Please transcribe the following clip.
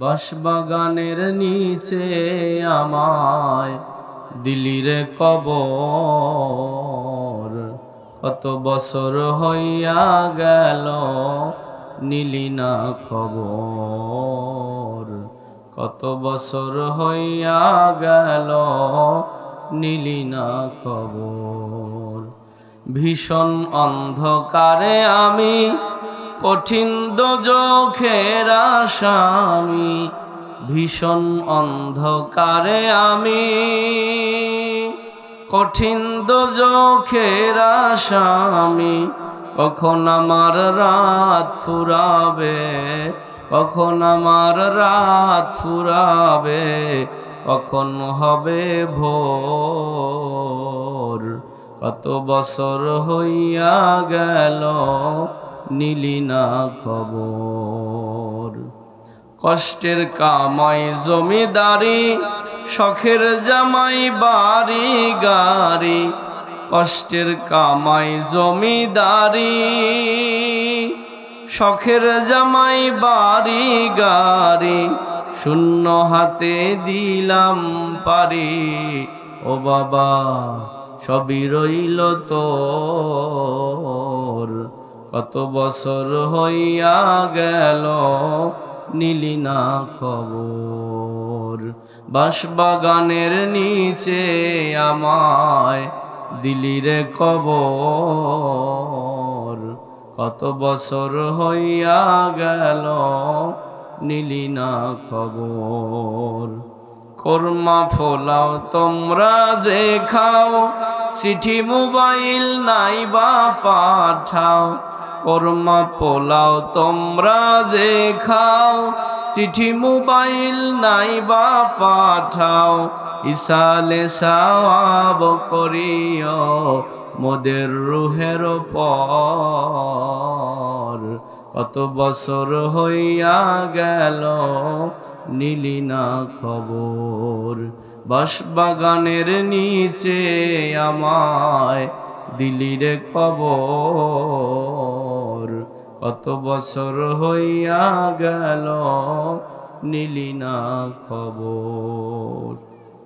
বাঁশবাগানের নিচে আমায় দিলি রে কবর, কত বছর হইয়া গেল নিলি না খবর, কত বছর হইয়া গেল নিলি না খবর। ভীষণ অন্ধকারে আমি কঠিন দোজখের আসামি, ভীষণ অন্ধকারে আমি কঠিন দোজখের আসামি। কখন আমার রাত ফুরাবে, কখন আমার রাত ফুরাবে, কখন হবে ভোর, কত বছর হইয়া গেল নিলি না খবর। কষ্টের কামাই জমিদারি, শখের জামাই বাড়ি গাড়ি, কষ্টের কামাই জমিদারি, শখের জামাই বাড়ি গাড়ি, শূন্য হাতে দিলাম পারি। ও বাবা সবই রইল তোর, কত বছর হইয়া গেল নিলি না খবর। বাঁশবাগানের নিচে আমায় দিলি রে কবর, কত বছর হইয়া গেল নিলি না খবর। কোরমা ফোলাও তোমরা যে খাও, চিঠি মোবাইল নাই বা পাঠাও। কোরমা পোলাও তোমরা যে খাও, চিঠি মোবাইল নাই বা পাঠাও। ইসালে সওয়াব করিও মোদের রুহের পর, কত বছর হইয়া গেল নিলি না খবর। বাঁশবাগানের নিচে আমায় দিলি রে কবর, কত বছর হইয়া গেল নিলি না খবর।